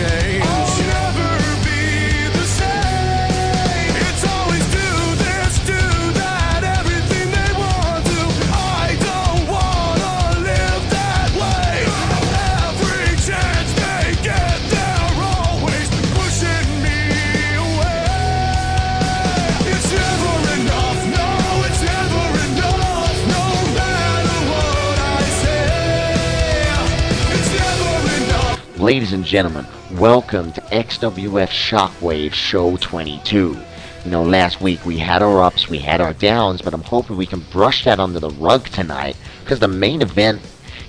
change. I'll never be the same. It's always do this, do that, everything they want to. I don't wanna live that way. Every chance they get, they're always pushing me away. It's never enough, no, it's never enough. No matter what I say, it's never enough. Ladies and gentlemen, welcome to Xwf Shockwave Show 22. You know, last week we had our ups, we had our downs, but I'm hoping we can brush that under the rug tonight, because the main event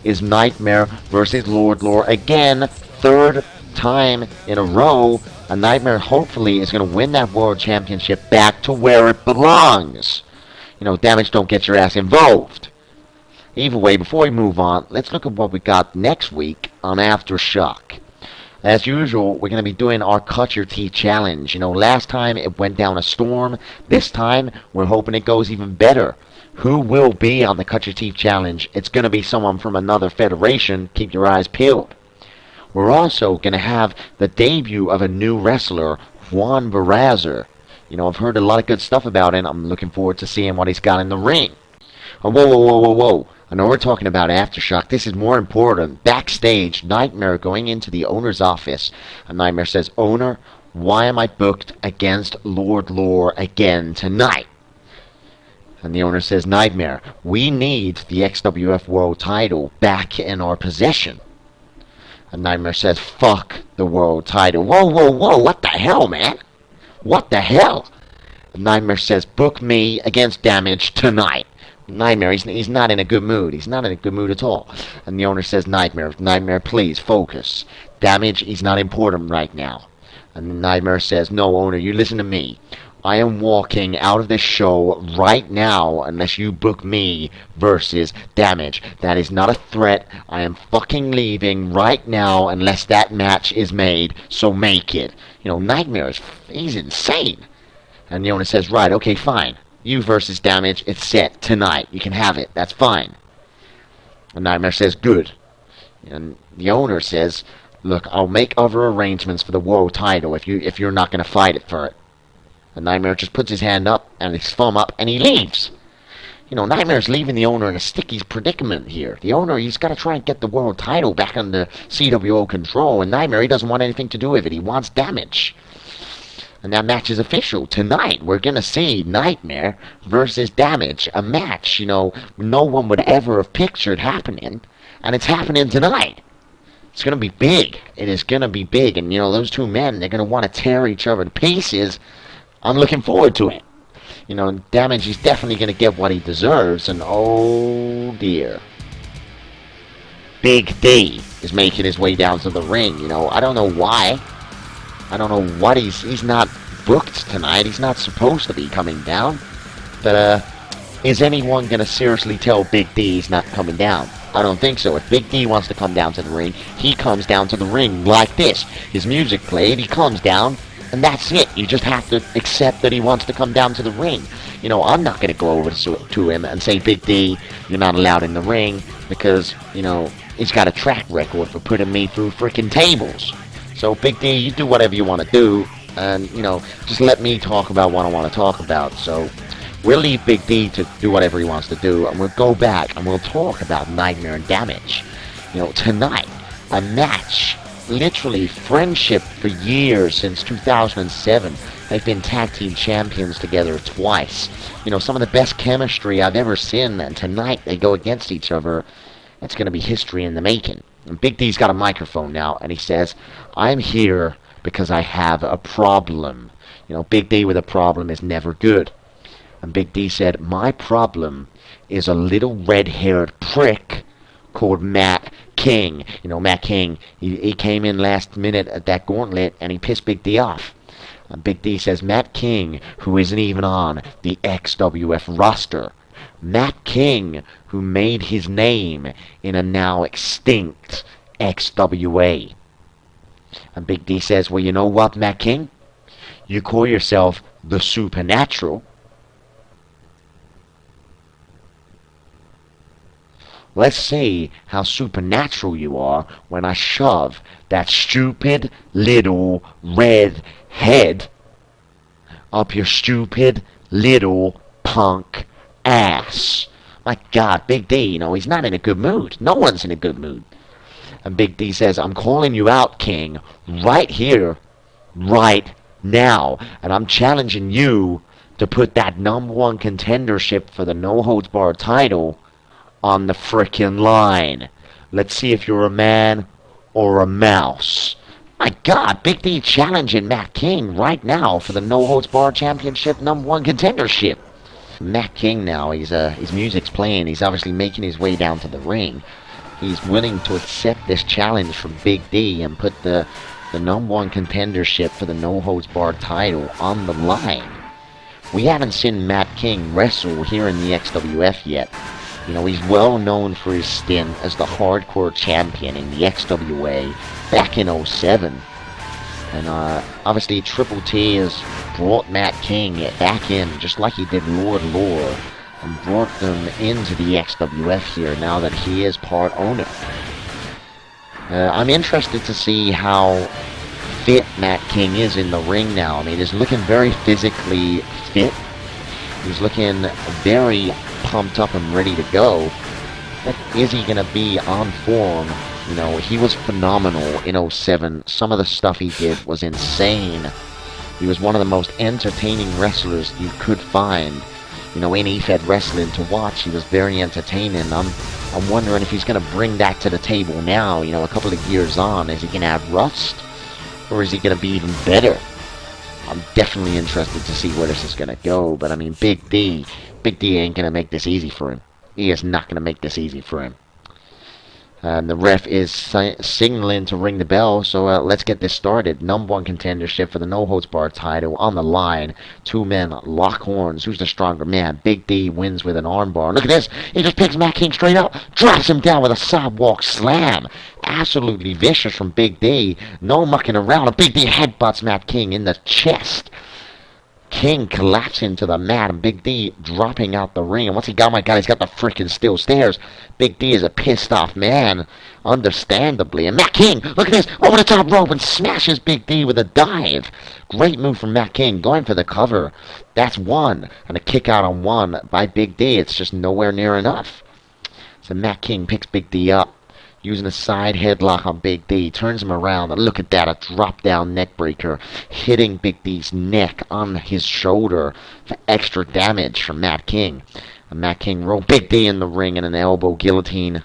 is Nightmare versus Lord Lore again, third time in a row. A Nightmare hopefully is going to win that World Championship back to where it belongs. You know, damage, don't get your ass involved. Either way, before we move on, let's look at what we got next week on Aftershock. As usual, we're going to be doing our Cut Your Teeth Challenge. You know, last time it went down a storm. This time, we're hoping it goes even better. Who will be on the Cut Your Teeth Challenge? It's going to be someone from another federation. Keep your eyes peeled. We're also going to have the debut of a new wrestler, Juan Barraza. You know, I've heard a lot of good stuff about him. I'm looking forward to seeing what he's got in the ring. Oh, whoa, whoa, whoa, whoa, whoa. I know we're talking about Aftershock. This is more important. Backstage, Nightmare going into the owner's office. And Nightmare says, "Owner, why am I booked against Lord Lore again tonight?" And the owner says, "Nightmare, we need the XWF World title back in our possession." And Nightmare says, "Fuck the world title." Whoa, whoa, whoa, what the hell, man? What the hell? And Nightmare says, "Book me against Damage tonight." Nightmare, he's not in a good mood. He's not in a good mood at all. And the owner says, Nightmare, please, focus. Damage is not important right now. And Nightmare says, "No, owner, you listen to me. I am walking out of this show right now unless you book me versus Damage. That is not a threat. I am fucking leaving right now unless that match is made, so make it." You know, Nightmare, he's insane. And the owner says, "Right, okay, fine. You versus Damage, it's set tonight. You can have it. That's fine." And Nightmare says, "Good." And the owner says, "Look, I'll make other arrangements for the world title if you're not going to fight it for it." And Nightmare just puts his hand up and his thumb up and he leaves. You know, Nightmare's leaving the owner in a sticky predicament here. The owner, he's got to try and get the world title back under CWO control. And Nightmare, he doesn't want anything to do with it. He wants Damage. And that match is official. Tonight, we're going to see Nightmare versus Damage. A match, you know, no one would ever have pictured happening. And it's happening tonight. It's going to be big. It is going to be big. And, you know, those two men, they're going to want to tear each other to pieces. I'm looking forward to it. You know, Damage is definitely going to get what he deserves. And, oh, dear. Big D is making his way down to the ring. You know, I don't know why. I don't know what he's not booked tonight. He's not supposed to be coming down. But, is anyone going to seriously tell Big D he's not coming down? I don't think so. If Big D wants to come down to the ring, he comes down to the ring like this. His music played, he comes down, and that's it. You just have to accept that he wants to come down to the ring. You know, I'm not going to go over to him and say, "Big D, you're not allowed in the ring," because, you know, he's got a track record for putting me through freaking tables. So, Big D, you do whatever you want to do, and, you know, just let me talk about what I want to talk about. So, we'll leave Big D to do whatever he wants to do, and we'll go back, and we'll talk about Nightmare and Damage. You know, tonight, a match, literally friendship for years, since 2007. They've been tag team champions together twice. You know, some of the best chemistry I've ever seen, and tonight they go against each other. It's going to be history in the making. And Big D's got a microphone now, and he says, "I'm here because I have a problem." You know, Big D with a problem is never good. And Big D said, "My problem is a little red-haired prick called Matt King." You know, Matt King, he came in last minute at that gauntlet, and he pissed Big D off. And Big D says, "Matt King, who isn't even on the XWF roster. Matt King, who made his name in a now extinct XWA." And Big D says, "Well, you know what, Matt King? You call yourself the Supernatural. Let's see how supernatural you are when I shove that stupid little red head up your stupid little punk ass. My God, Big D, he's not in a good mood. No one's in a good mood. And Big D says, I'm calling you out, King, right here, right now. And I'm challenging you to put that #1 contendership for the No Holds Barred title on the frickin' line. Let's see if you're a man or a mouse. My God, Big D challenging Matt King right now for the No Holds Barred Championship #1 contendership. Matt King now, his music's playing. He's obviously making his way down to the ring. He's willing to accept this challenge from Big D and put the #1 contendership for the No Holds Barred title on the line. We haven't seen Matt King wrestle here in the XWF yet. He's well known for his stint as the hardcore champion in the XWA back in '07. And obviously Triple T has brought Matt King back in, just like he did Lord Lore, and brought them into the XWF here now that he is part owner. I'm interested to see how fit Matt King is in the ring now. I mean, he's looking very physically fit. He's looking very pumped up and ready to go. But is he going to be on form? He was phenomenal in '07. Some of the stuff he did was insane. He was one of the most entertaining wrestlers you could find. In EFED wrestling to watch. He was very entertaining. I'm wondering if he's going to bring that to the table now, a couple of years on. Is he going to have rust? Or is he going to be even better? I'm definitely interested to see where this is going to go. But, I mean, Big D ain't going to make this easy for him. He is not going to make this easy for him. And the ref is signaling to ring the bell, so let's get this started. #1 contendership for the No Holds Barred title on the line. Two men lock horns. Who's the stronger man? Big D wins with an armbar. Look at this. He just picks Matt King straight up, drops him down with a sidewalk slam. Absolutely vicious from Big D. No mucking around. And Big D headbutts Matt King in the chest. King collapsing to the mat, and Big D dropping out the ring. And what's he got? Oh my God, he's got the freaking steel stairs. Big D is a pissed off man, understandably. And Matt King, look at this, over the top rope and smashes Big D with a dive. Great move from Matt King, going for the cover. That's one, and a kick out on one by Big D. It's just nowhere near enough. So Matt King picks Big D up, using a side headlock on Big D, turns him around, and look at that, a drop-down neck breaker, hitting Big D's neck on his shoulder for extra damage from Matt King. And Matt King rolled Big D in the ring in an elbow guillotine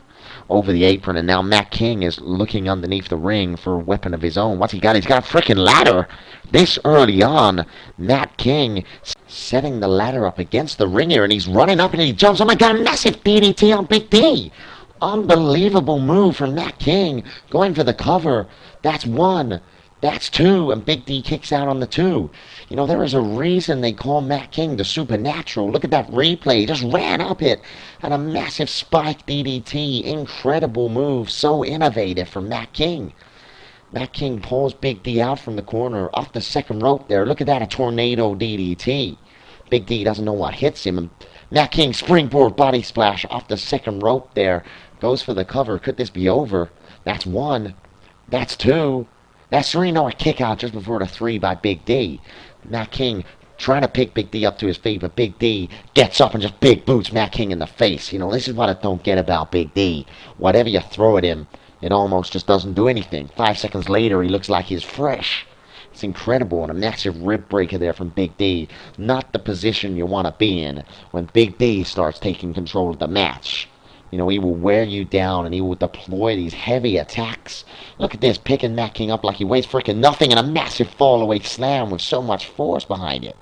over the apron, and now Matt King is looking underneath the ring for a weapon of his own. What's he got? He's got a freaking ladder. This early on, Matt King setting the ladder up against the ring here, and he's running up and he jumps. Oh my God, a massive DDT on Big D. Unbelievable move from Matt King, going for the cover. That's one. That's two. And Big D kicks out on the two. There is a reason they call Matt King the Supernatural. Look at that replay. He just ran up it. And a massive spike DDT. Incredible move. So innovative from Matt King. Matt King pulls Big D out from the corner off the second rope there. Look at that, a tornado DDT. Big D doesn't know what hits him. And Matt King springboard body splash off the second rope there. Goes for the cover. Could this be over? That's one. That's two. That's three. No, a kick out just before the three by Big D. Matt King trying to pick Big D up to his feet, but Big D gets up and just big boots Matt King in the face. This is what I don't get about Big D. Whatever you throw at him, it almost just doesn't do anything. 5 seconds later, he looks like he's fresh. It's incredible, and a massive rib breaker there from Big D. Not the position you want to be in when Big D starts taking control of the match. He will wear you down, and he will deploy these heavy attacks. Look at this, picking Matt King up like he weighs freaking nothing, and a massive fall-away slam with so much force behind it.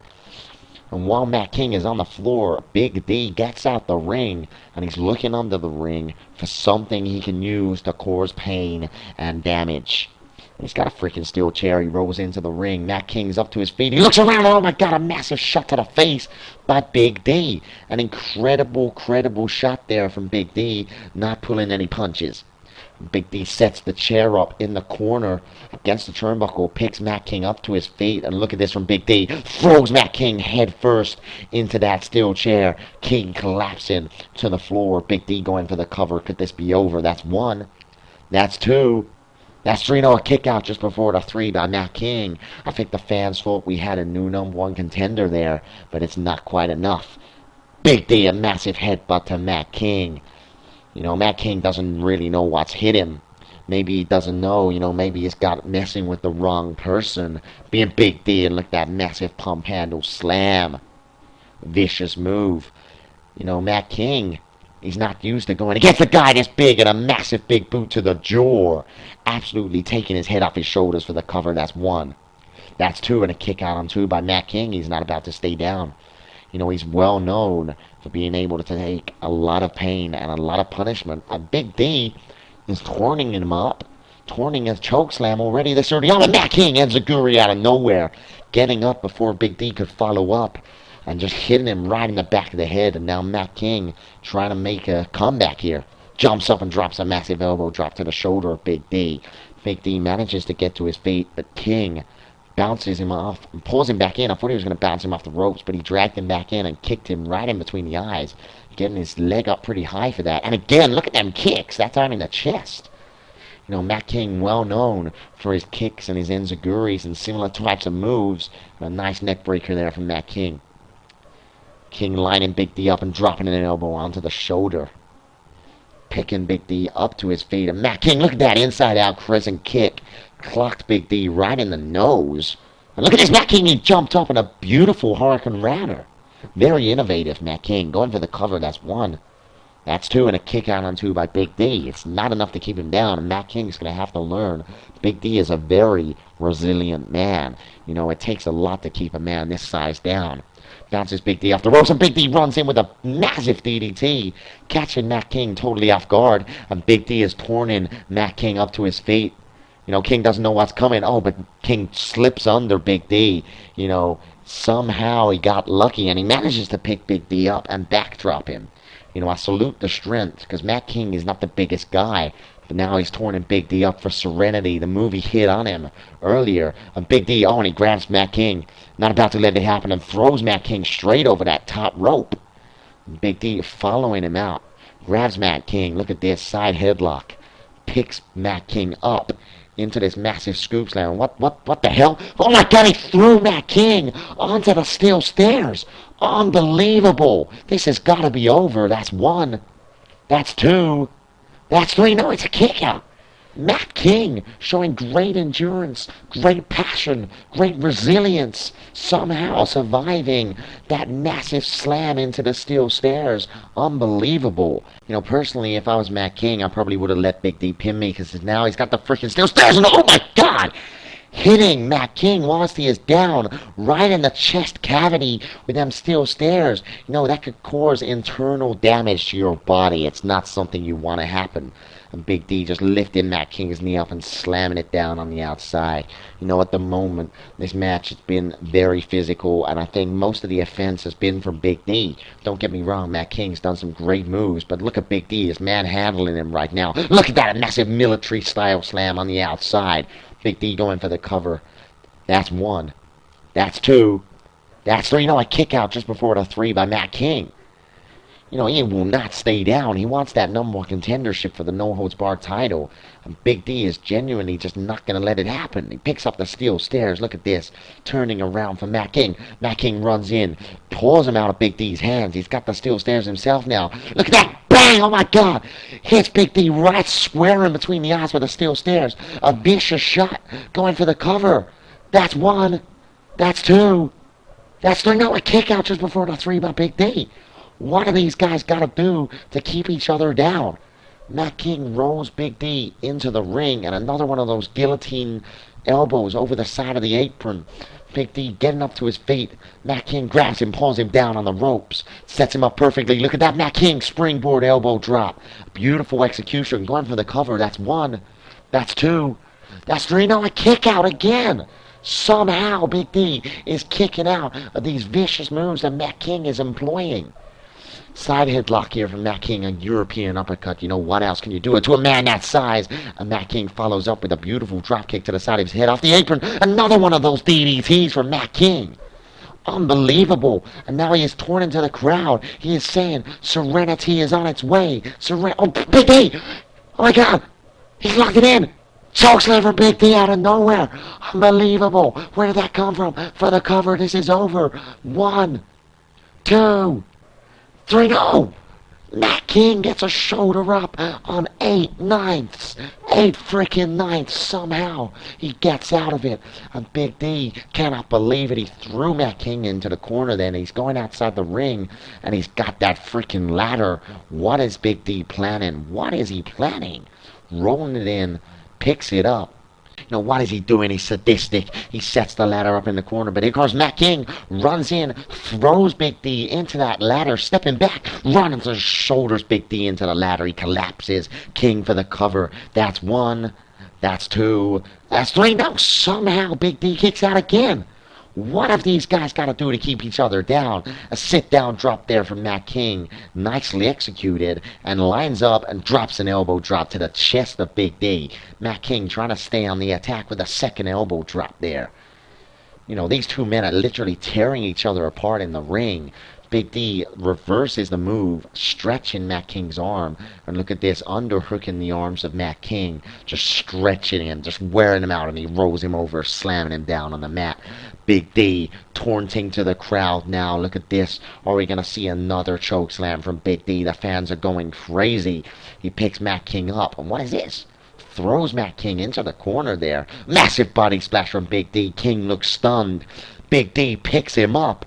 And while Matt King is on the floor, Big D gets out the ring, and he's looking under the ring for something he can use to cause pain and damage. He's got a freaking steel chair. He rolls into the ring. Matt King's up to his feet. He looks around. Oh, my God, a massive shot to the face by Big D. An incredible shot there from Big D, not pulling any punches. Big D sets the chair up in the corner against the turnbuckle, picks Matt King up to his feet, and look at this from Big D. Throws Matt King head first into that steel chair. King collapsing to the floor. Big D going for the cover. Could this be over? That's one. That's two. That's 3-0, a kick out just before the 3 by Matt King. I think the fans thought we had a new #1 contender there, but it's not quite enough. Big D, a massive headbutt to Matt King. Matt King doesn't really know what's hit him. Maybe he doesn't know, maybe he's got messing with the wrong person. Being Big D, and look at that massive pump handle slam. Vicious move. Matt King, he's not used to going against a guy this big and a massive big boot to the jaw. Absolutely taking his head off his shoulders for the cover. That's one. That's two, and a kick out on 2 by Matt King. He's not about to stay down. He's well known for being able to take a lot of pain and a lot of punishment. And Big D is turning him up, turning a choke slam already. This early on, and Matt King ends a Guri out of nowhere, getting up before Big D could follow up and just hitting him right in the back of the head. And now Matt King trying to make a comeback here. Jumps up and drops a massive elbow drop to the shoulder of Big D. Big D manages to get to his feet, but King bounces him off and pulls him back in. I thought he was going to bounce him off the ropes, but he dragged him back in and kicked him right in between the eyes, getting his leg up pretty high for that. And again, look at them kicks. That time in the chest. Matt King, well known for his kicks and his enziguris and similar types of moves. And a nice neck breaker there from Matt King. King lining Big D up and dropping an elbow onto the shoulder. Picking Big D up to his feet. And Matt King, look at that inside-out crescent kick. Clocked Big D right in the nose. And look at this, Matt King, he jumped up in a beautiful Hurricane Rana. Very innovative, Matt King. Going for the cover, that's one. That's two, and a kick out on 2 by Big D. It's not enough to keep him down, and Matt King's going to have to learn. Big D is a very resilient man. It takes a lot to keep a man this size down. Bounces Big D off the ropes, and Big D runs in with a massive DDT, catching Matt King totally off guard, and Big D is turning Matt King up to his feet. King doesn't know what's coming. Oh, but King slips under Big D. Somehow he got lucky, and he manages to pick Big D up and backdrop him. I salute the strength, because Matt King is not the biggest guy, but now he's turning Big D up for Serenity. The movie hit on him earlier. And Big D, and he grabs Matt King, not about to let it happen, and throws Matt King straight over that top rope. And Big D following him out, grabs Matt King. Look at this, side headlock. Picks Matt King up into this massive scoop slam. What the hell? Oh my God, he threw Matt King onto the steel stairs. Unbelievable. This has got to be over. That's one. That's two. That's three. No, it's a kick out. Matt King showing great endurance, great passion, great resilience, somehow surviving that massive slam into the steel stairs. Unbelievable. Personally, if I was Matt King, I probably would have let Big D pin me, because now he's got the freaking steel stairs, and oh my God! Hitting Matt King whilst he is down, right in the chest cavity with them steel stairs. That could cause internal damage to your body. It's not something you want to happen. And Big D just lifting Matt King's knee up and slamming it down on the outside. At the moment, this match has been very physical, and I think most of the offense has been from Big D. Don't get me wrong, Matt King's done some great moves, but look at Big D. He's manhandling him right now. Look at that, a massive military-style slam on the outside. Big D going for the cover. That's one. That's two. That's three. A kick out just before the 3 by Matt King. He will not stay down. He wants that #1 contendership for the no-holds-barred title. And Big D is genuinely just not going to let it happen. He picks up the steel stairs. Look at this. Turning around for Matt King. Matt King runs in. Pulls him out of Big D's hands. He's got the steel stairs himself now. Look at that. Bang! Oh my God! Hits Big D right square in between the eyes with the steel stairs. A vicious shot. Going for the cover. That's one. That's two. That's three. A kick out just before the 3 by Big D. What do these guys got to do to keep each other down? Matt King rolls Big D into the ring, and another one of those guillotine elbows over the side of the apron. Big D getting up to his feet. Matt King grabs him, pulls him down on the ropes, sets him up perfectly. Look at that, Matt King springboard elbow drop. Beautiful execution, going for the cover. That's one. That's two. That's three. A kick out again. Somehow Big D is kicking out of these vicious moves that Matt King is employing. Side headlock here from Matt King, a European uppercut. You know, what else can you do it to a man that size? And Matt King follows up with a beautiful drop kick to the side of his head off the apron. Another one of those DDTs from Matt King. Unbelievable. And now he is torn into the crowd. He is saying serenity is on its way. Oh, Big D! Oh my God! He's locked it in! Chokeslam for Big D out of nowhere. Unbelievable. Where did that come from? For the cover, this is over. 1, 2, 3, no! Matt King gets a shoulder up on 8/9. 8 freaking ninths. Somehow he gets out of it. And Big D cannot believe it. He threw Matt King into the corner then. He's going outside the ring and he's got that freaking ladder. What is Big D planning? What is he planning? Rolling it in, picks it up. You know, what is he doing? He's sadistic. He sets the ladder up in the corner. But here comes Matt King. Runs in. Throws Big D into that ladder. Stepping back. Running to shoulders Big D into the ladder. He collapses. King for the cover. That's 1. That's 2. That's 3. No, somehow Big D kicks out again. What have these guys got to do to keep each other down? A sit-down drop there from Matt King, nicely executed, and lines up and drops an elbow drop to the chest of Big D. Matt King trying to stay on the attack with a second elbow drop there. You know, these two men are literally tearing each other apart in the ring. Big D reverses the move, stretching Matt King's arm. And look at this, underhooking the arms of Matt King, just stretching him, just wearing him out, and he rolls him over, slamming him down on the mat. Big D taunting to the crowd now. Look at this. Are we going to see another choke slam from Big D? The fans are going crazy. He picks Matt King up. And what is this? Throws Matt King into the corner there. Massive body splash from Big D. King looks stunned. Big D picks him up.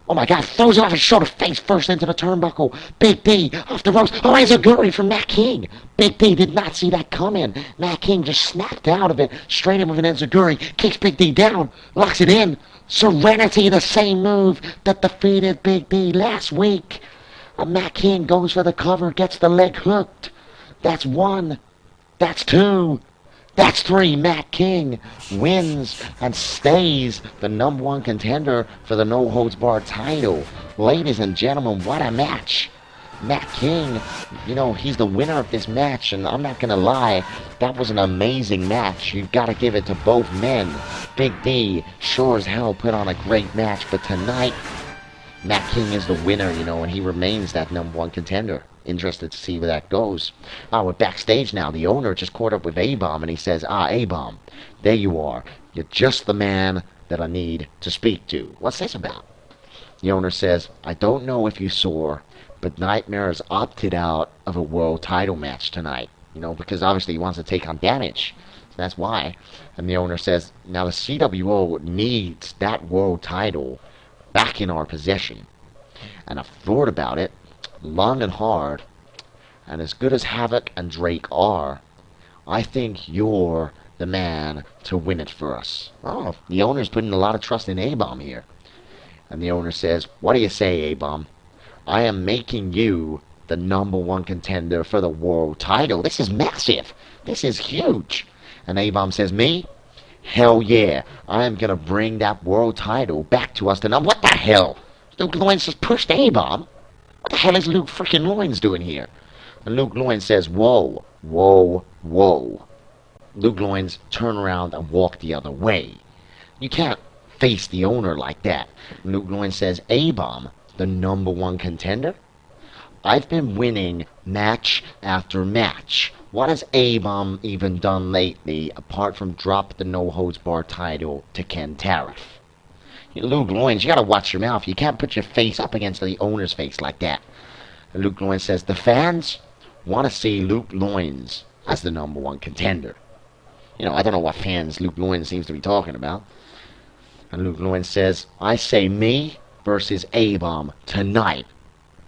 Oh my God, throws him off his shoulder face first into the turnbuckle. Big D off the ropes. Oh, it's a enziguri from Matt King. Big D did not see that coming. Matt King just snapped out of it. Straight in with an enziguri. Kicks Big D down. Locks it in. Serenity, the same move that defeated Big D last week. Matt King goes for the cover. Gets the leg hooked. That's 1. That's 2. That's 3. Matt King wins and stays the #1 contender for the No Holds Barred title. Ladies and gentlemen, what a match. Matt King, you know, he's the winner of this match, and I'm not going to lie, that was an amazing match. You've got to give it to both men. Big D sure as hell put on a great match, but tonight, Matt King is the winner, you know, and he remains that #1 contender. Interested to see where that goes. We're backstage now. The owner just caught up with A-Bomb, and he says, A-Bomb, there you are. You're just the man that I need to speak to. What's this about? The owner says, I don't know if you saw, but Nightmare has opted out of a world title match tonight. You know, because obviously he wants to take on Damage. So that's why. And the owner says, now the CWO needs that world title back in our possession. And I've thought about it long and hard, and as good as Havoc and Drake are, I think you're the man to win it for us. Oh, the owner's putting a lot of trust in A-Bomb here. And the owner says, what do you say, A-Bomb? I am making you the #1 contender for the world title. This is massive. This is huge. And A-Bomb says, me? Hell yeah. I am going to bring that world title back to us tonight. What the hell? Luke Loins just pushed A-Bomb. What the hell is Luke freaking Loins doing here? And Luke Loins says, whoa, whoa, whoa. Luke Loins turn around and walk the other way. You can't face the owner like that. And Luke Loins says, A-Bomb, the #1 contender? I've been winning match after match. What has A-Bomb even done lately apart from drop the No Holds Barred title to Ken Tariff? Luke Loins, you gotta watch your mouth. You can't put your face up against the owner's face like that. And Luke Loins says, the fans want to see Luke Loins as the #1 contender. You know, I don't know what fans Luke Loins seems to be talking about. And Luke Loins says, I say me versus A-Bomb tonight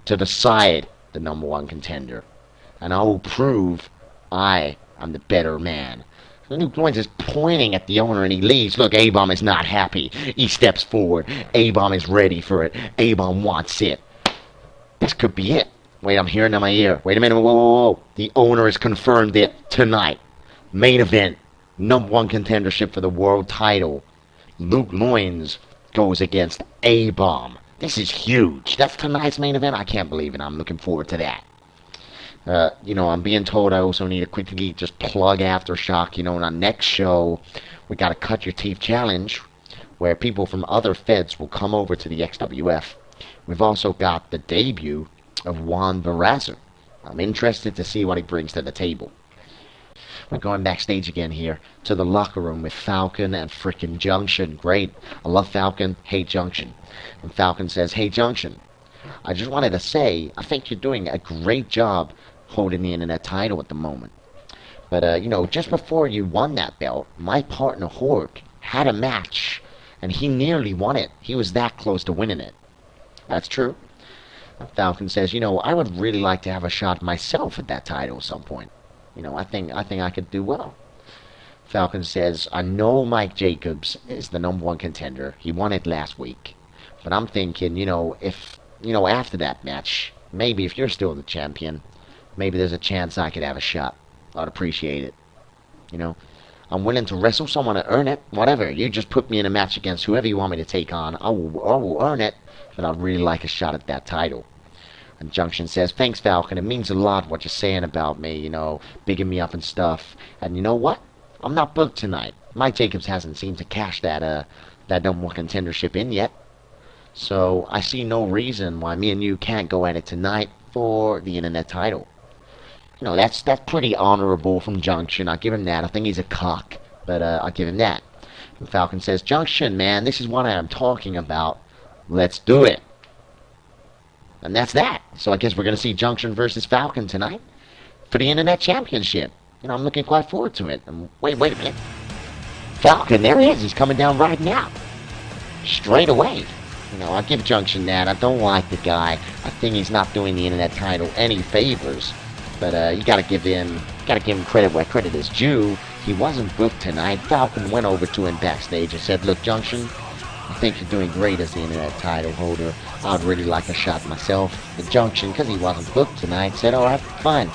to decide the #1 contender. And I will prove I am the better man. Luke Loins is pointing at the owner and he leaves. Look, A-Bomb is not happy. He steps forward. A-Bomb is ready for it. A-Bomb wants it. This could be it. Wait, I'm hearing in my ear. Wait a minute. Whoa, whoa, whoa. The owner has confirmed it tonight. Main event. #1 contendership for the world title. Luke Loins goes against A-Bomb. This is huge. That's tonight's main event. I can't believe it. I'm looking forward to that. I'm being told I also need to quickly just plug Aftershock. In our next show, we got a Cut Your Teeth Challenge, where people from other feds will come over to the XWF. We've also got the debut of Juan Barraza. I'm interested to see what he brings to the table. We're going backstage again here to the locker room with Falcon and frickin' Junction. Great. I love Falcon, hate Junction. And Falcon says, "Hey Junction, I just wanted to say, I think you're doing a great job holding the internet title at the moment. But, just before you won that belt, my partner Hork had a match, and he nearly won it. He was that close to winning it." That's true. Falcon says, "I would really like to have a shot myself at that title at some point. I think I could do well." Falcon says, "I know Mike Jacobs is the #1 contender. He won it last week. But I'm thinking, if, after that match, maybe if you're still the champion, maybe there's a chance I could have a shot. I'd appreciate it. I'm willing to wrestle someone to earn it. Whatever. You just put me in a match against whoever you want me to take on. I will earn it, but I'd really like a shot at that title." And Junction says, "Thanks, Falcon. It means a lot what you're saying about me, bigging me up and stuff. And you know what? I'm not booked tonight. Mike Jacobs hasn't seemed to cash that #1 contendership in yet. So I see no reason why me and you can't go at it tonight for the internet title." That's pretty honorable from Junction. I'll give him that. I think he's a cock, but I'll give him that. And Falcon says, "Junction, man, this is what I am talking about. Let's do it." And that's that. So I guess we're going to see Junction versus Falcon tonight for the Internet Championship. I'm looking quite forward to it. And wait a minute. Falcon, there he is. He's coming down right now. Straight away. I'll give Junction that. I don't like the guy. I think he's not doing the Internet title any favors. But you gotta give him credit where credit is due. He wasn't booked tonight. Falcon went over to him backstage and said, "Look, Junction, I think you're doing great as the internet title holder. I'd really like a shot myself." The Junction, because he wasn't booked tonight, said, "Alright, fine.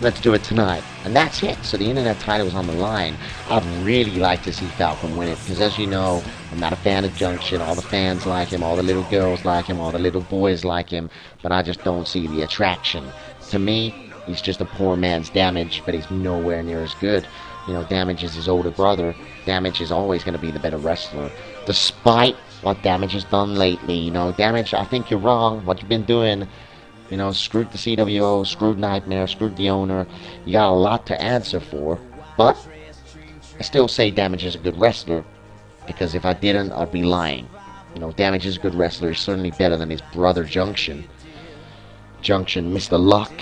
Let's do it tonight." And that's it. So the internet title was on the line. I'd really like to see Falcon win it, because as you know, I'm not a fan of Junction. All the fans like him, all the little girls like him, all the little boys like him, but I just don't see the attraction. To me, he's just a poor man's Damage, but he's nowhere near as good. Damage is his older brother. Damage is always going to be the better wrestler, despite what Damage has done lately. Damage, I think you're wrong. What you've been doing, screwed the CWO, screwed Nightmare, screwed the owner. You got a lot to answer for, but I still say Damage is a good wrestler, because if I didn't, I'd be lying. Damage is a good wrestler. He's certainly better than his brother Junction. Junction, Mr. Luck,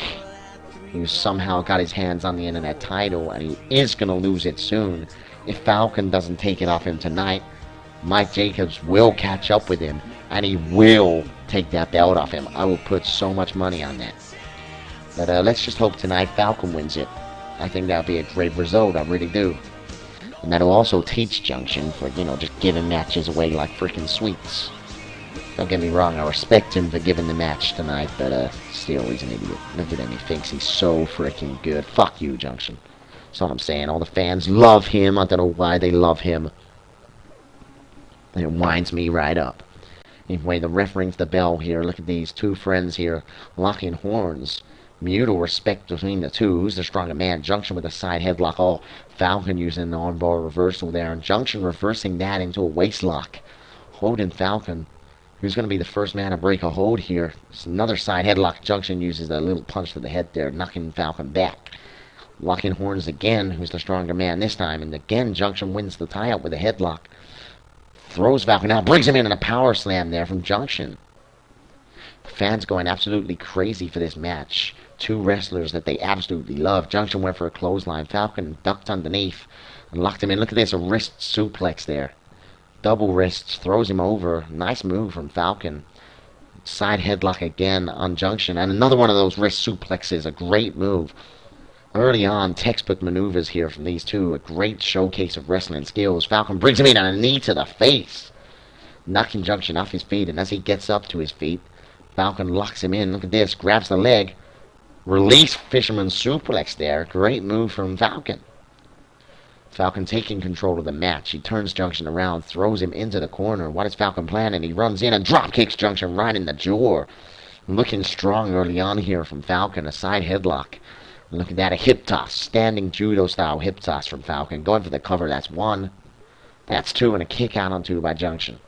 who somehow got his hands on the internet title, and he is going to lose it soon. If Falcon doesn't take it off him tonight, Mike Jacobs will catch up with him, and he will take that belt off him. I will put so much money on that. But let's just hope tonight Falcon wins it. I think that would be a great result, I really do. And that'll also teach Junction for, just giving matches away like freaking sweets. Don't get me wrong, I respect him for giving the match tonight, but still, he's an idiot. Look at him, he thinks he's so freaking good. Fuck you, Junction. That's all I'm saying. All the fans love him. I don't know why they love him. And it winds me right up. Anyway, the ref rings the bell here. Look at these two friends here locking horns. Mutual respect between the two. Who's the stronger man? Junction with a side headlock. Oh, Falcon using an armbar reversal there. And Junction reversing that into a waist lock. Holding Falcon. Who's going to be the first man to break a hold here? It's another side headlock. Junction uses a little punch to the head there, knocking Falcon back. Locking horns again. Who's the stronger man this time? And again, Junction wins the tie-up with a headlock. Throws Falcon out. Brings him in a power slam there from Junction. Fans going absolutely crazy for this match. Two wrestlers that they absolutely love. Junction went for a clothesline. Falcon ducked underneath and locked him in. Look at this, a wrist suplex there. Double wrists, throws him over. Nice move from Falcon. Side headlock again on Junction. And another one of those wrist suplexes. A great move. Early on, textbook maneuvers here from these two. A great showcase of wrestling skills. Falcon brings him in on a knee to the face. Knocking Junction off his feet. And as he gets up to his feet, Falcon locks him in. Look at this. Grabs the leg. Release Fisherman suplex there. Great move from Falcon. Falcon taking control of the match. He turns Junction around, throws him into the corner. What is Falcon planning? He runs in and drop kicks Junction right in the jaw. Looking strong early on here from Falcon. A side headlock. Look at that, a hip toss. Standing judo style hip toss from Falcon. Going for the cover, that's one. That's two, and a kick out on two by Junction.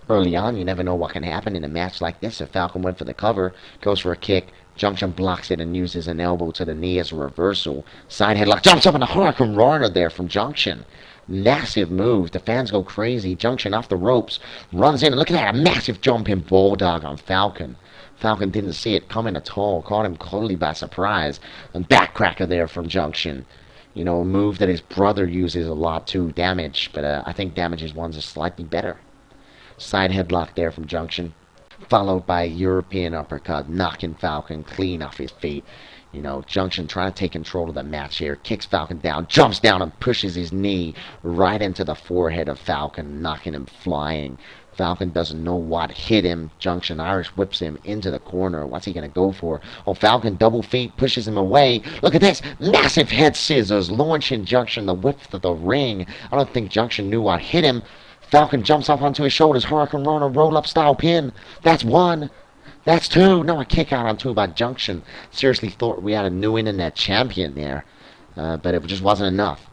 Early on, you never know what can happen in a match like this. If Falcon went for the cover, goes for a kick, Junction blocks it and uses an elbow to the knee as a reversal. Side headlock, jumps up in a Hurricane Runner there from Junction. Massive move. The fans go crazy. Junction off the ropes, runs in, and look at that, a massive jumping bulldog on Falcon. Falcon didn't see it coming at all, caught him totally by surprise. And backcracker there from Junction. You know, a move that his brother uses a lot too, Damage, but I think Damage's ones are slightly better. Side headlock there from Junction, followed by a European uppercut, knocking Falcon clean off his feet. You know, Junction trying to take control of the match here, kicks Falcon down, jumps down and pushes his knee right into the forehead of Falcon, knocking him flying. Falcon doesn't know what hit him. Junction Irish whips him into the corner. What's he going to go for? Oh, Falcon double feet pushes him away. Look at this. Massive head scissors launching Junction the width of the ring. I don't think Junction knew what hit him. Falcon jumps up onto his shoulders. Hurricane Runner roll-up style pin. That's one. That's two. No, a kick out on two by Junction. Seriously thought we had a new internet champion there. But it just wasn't enough.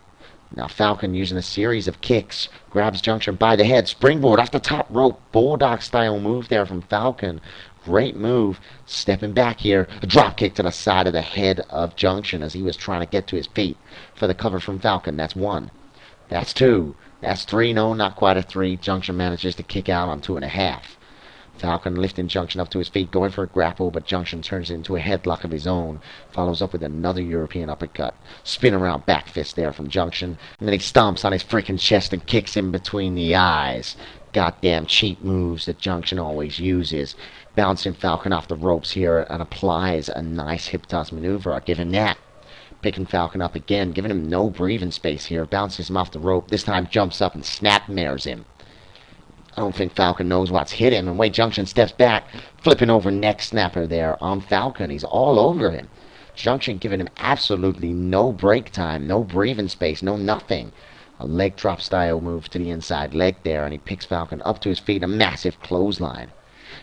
Now Falcon using a series of kicks. Grabs Junction by the head. Springboard off the top rope. Bulldog style move there from Falcon. Great move. Stepping back here. A drop kick to the side of the head of Junction as he was trying to get to his feet for the cover from Falcon. That's one. That's two. That's three. No, not quite a three. Junction manages to kick out on 2.5. Falcon lifting Junction up to his feet, going for a grapple, but Junction turns it into a headlock of his own. Follows up with another European uppercut. Spin around back fist there from Junction. And then he stomps on his freaking chest and kicks him between the eyes. Goddamn cheap moves that Junction always uses. Bouncing Falcon off the ropes here and applies a nice hip toss maneuver. I'll give him that. Picking Falcon up again, giving him no breathing space here. Bounces him off the rope. This time jumps up and snapmares him. I don't think Falcon knows what's hit him. And wait, Junction steps back, flipping over neck snapper there on Falcon. He's all over him. Junction giving him absolutely no break time, no breathing space, no nothing. A leg drop style move to the inside leg there, and he picks Falcon up to his feet, a massive clothesline.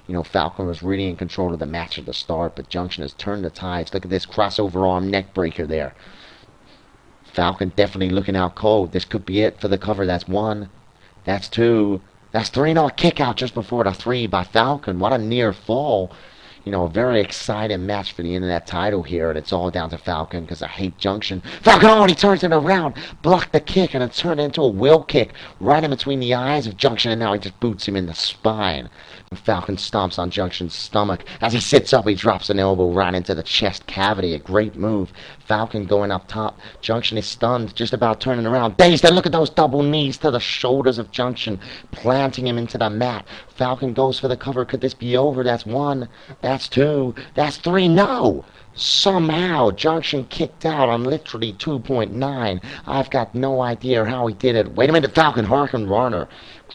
You know, Falcon was really in control of the match at the start, but Junction has turned the tides. Look at this crossover arm neck breaker there. Falcon definitely looking out cold. This could be it for the cover. That's one. That's two. That's three. No, a kick out just before the three by Falcon. What a near fall. You know, a very exciting match for the internet title here, and it's all down to Falcon because I hate Junction. Falcon already turns it around, blocked the kick, and it turned into a will kick right in between the eyes of Junction, and now he just boots him in the spine. And Falcon stomps on Junction's stomach. As he sits up, he drops an elbow right into the chest cavity. A great move. Falcon going up top. Junction is stunned, just about turning around. Dazed, and look at those double knees to the shoulders of Junction, planting him into the mat. Falcon goes for the cover. Could this be over? That's one. That's two. That's three. No! Somehow, Junction kicked out on literally 2.9. I've got no idea how he did it. Wait a minute, Falcon, Hurricane Runner.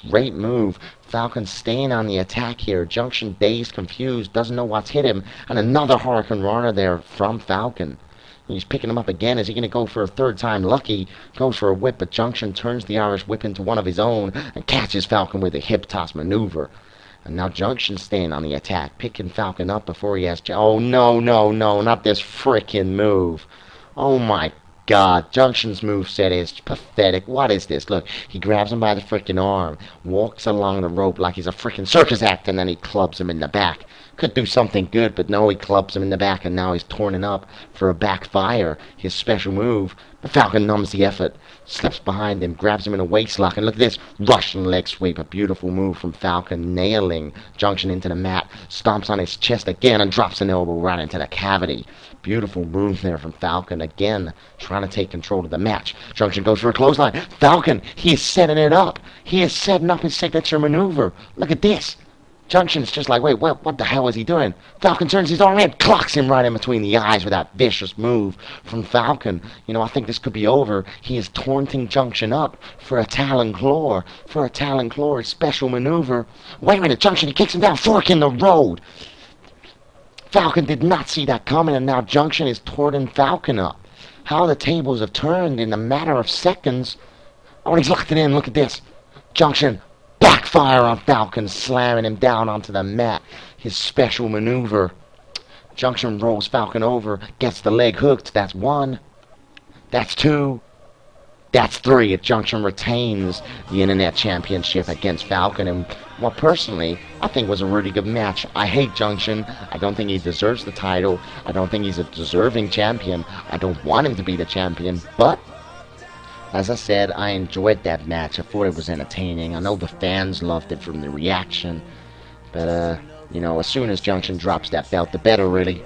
Great move. Falcon staying on the attack here. Junction dazed, confused, doesn't know what's hit him. And another Hurricane Runner there from Falcon. He's picking him up again. Is he going to go for a third time? Lucky goes for a whip, but Junction turns the Irish whip into one of his own and catches Falcon with a hip toss maneuver. And now Junction staying on the attack, picking Falcon up before he has... Oh, no, not this frickin' move. Oh, my God. Junction's moveset is pathetic. What is this? Look, he grabs him by the frickin' arm, walks along the rope like he's a frickin' circus act, and then he clubs him in the back. Could do something good, but no, he clubs him in the back, and now he's torn up for a backfire. His special move. But Falcon numbs the effort, slips behind him, grabs him in a waistlock, and look at this. Russian leg sweep, a beautiful move from Falcon, nailing Junction into the mat, stomps on his chest again, and drops an elbow right into the cavity. Beautiful move there from Falcon, again, trying to take control of the match. Junction goes for a clothesline. Falcon, he is setting it up. He is setting up his signature maneuver. Look at this. Junction's just like, wait, what the hell is he doing? Falcon turns his arm in, clocks him right in between the eyes with that vicious move from Falcon. You know, I think this could be over. He is taunting Junction up for a Talon Claw. For a Talon Claw, special maneuver. Wait a minute, Junction, he kicks him down, fork in the road. Falcon did not see that coming, and now Junction is taunting Falcon up. How the tables have turned in a matter of seconds. Oh, he's locked it in. Look at this. Junction. Backfire on Falcon, slamming him down onto the mat. His special maneuver. Junction rolls Falcon over, gets the leg hooked. That's 1. That's 2. That's 3. Junction retains the Internet Championship against Falcon. And, well, personally, I think it was a really good match. I hate Junction. I don't think he deserves the title. I don't think he's a deserving champion. I don't want him to be the champion. But, as I said, I enjoyed that match. I thought it was entertaining. I know the fans loved it from the reaction. But, you know, as soon as Junction drops that belt, the better, really.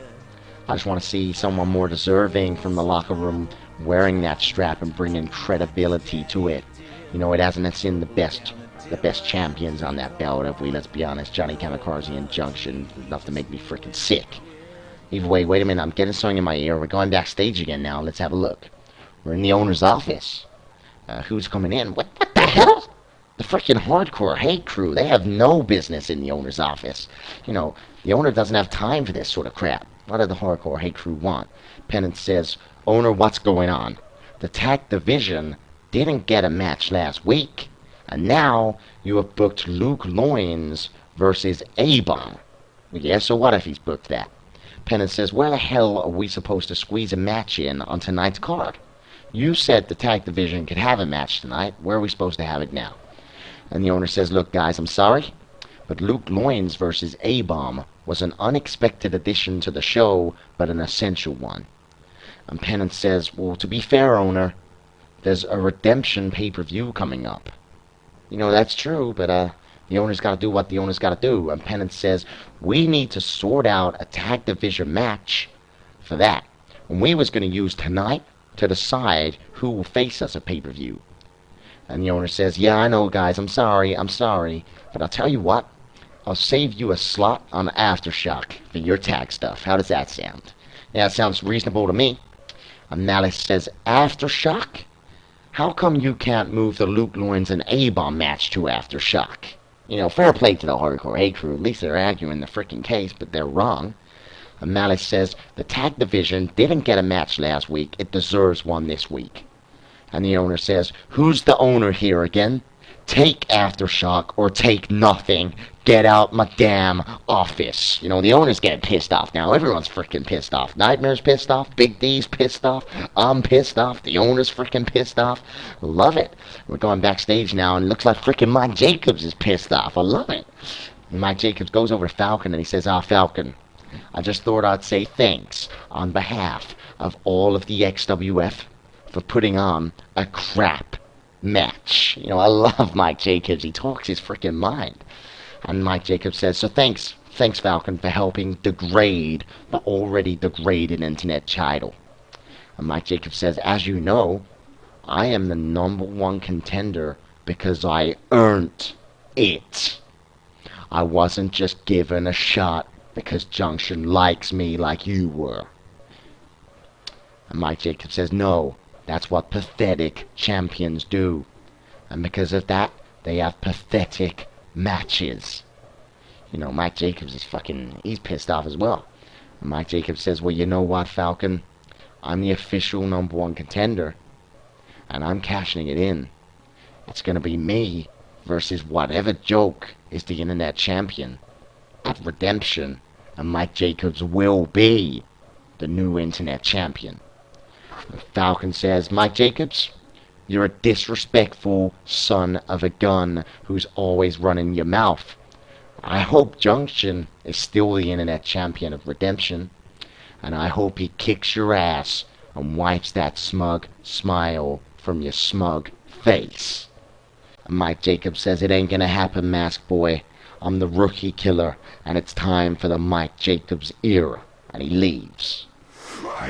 I just want to see someone more deserving from the locker room wearing that strap and bringing credibility to it. You know, it hasn't seen the best champions on that belt, have we? Let's be honest. Johnny Kamikaze and Junction, enough to make me freaking sick. Either way, wait a minute, I'm getting something in my ear. We're going backstage again now. Let's have a look. We're in the owner's office. Who's coming in? What the hell? The freaking Hardcore Hate Crew. They have no business in the owner's office. You know, the owner doesn't have time for this sort of crap. What do the Hardcore Hate Crew want? Pennant says, "Owner, what's going on? The tag division didn't get a match last week, and now you have booked Luke Loins versus A-Bomb." Yeah, so what if he's booked that? Pennant says, "Where the hell are we supposed to squeeze a match in on tonight's card? You said the tag division could have a match tonight. Where are we supposed to have it now?" And the owner says, "Look, guys, I'm sorry, but Luke Loins versus A-Bomb was an unexpected addition to the show, but an essential one." And Pennant says, "Well, to be fair, owner, there's a redemption pay-per-view coming up." You know, that's true, but the owner's got to do what the owner's got to do. And Pennant says, "We need to sort out a tag division match for that. And we was going to use tonight to decide who will face us at pay-per-view." And the owner says, "Yeah, I know, guys, I'm sorry, but I'll tell you what, I'll save you a slot on Aftershock for your tag stuff. How does that sound?" Yeah, it sounds reasonable to me. And Malice says, "Aftershock? How come you can't move the Luke Loins and A-Bomb match to Aftershock?" You know, fair play to the Hardcore Hate Crew. At least they're arguing the freaking case, but they're wrong. And Malice says, "The tag division didn't get a match last week. It deserves one this week." And the owner says, "Who's the owner here again? Take Aftershock or take nothing. Get out my damn office." You know, the owner's getting pissed off now. Everyone's freaking pissed off. Nightmare's pissed off. Big D's pissed off. I'm pissed off. The owner's freaking pissed off. Love it. We're going backstage now, and it looks like freaking Mike Jacobs is pissed off. I love it. And Mike Jacobs goes over to Falcon, and he says, Falcon, I just thought I'd say thanks on behalf of all of the XWF for putting on a crap match." You know, I love Mike Jacobs. He talks his freaking mind. And Mike Jacobs says, "So thanks Falcon, for helping degrade the already degraded internet title." And Mike Jacobs says, "As you know, I am the #1 contender because I earned it. I wasn't just given a shot because Junction likes me like you were." And Mike Jacobs says, "No, that's what pathetic champions do. And because of that, they have pathetic matches." You know, Mike Jacobs is he's pissed off as well. And Mike Jacobs says, "Well, you know what, Falcon? I'm the official #1 contender, and I'm cashing it in. It's going to be me versus whatever joke is the internet champion at Redemption, and Mike Jacobs will be the new internet champion." Falcon says, "Mike Jacobs, you're a disrespectful son of a gun who's always running your mouth. I hope Junction is still the internet champion of Redemption, and I hope he kicks your ass and wipes that smug smile from your smug face." And Mike Jacobs says, "It ain't gonna happen, Mask Boy. I'm the rookie killer, and it's time for the Mike Jacobs era." And he leaves.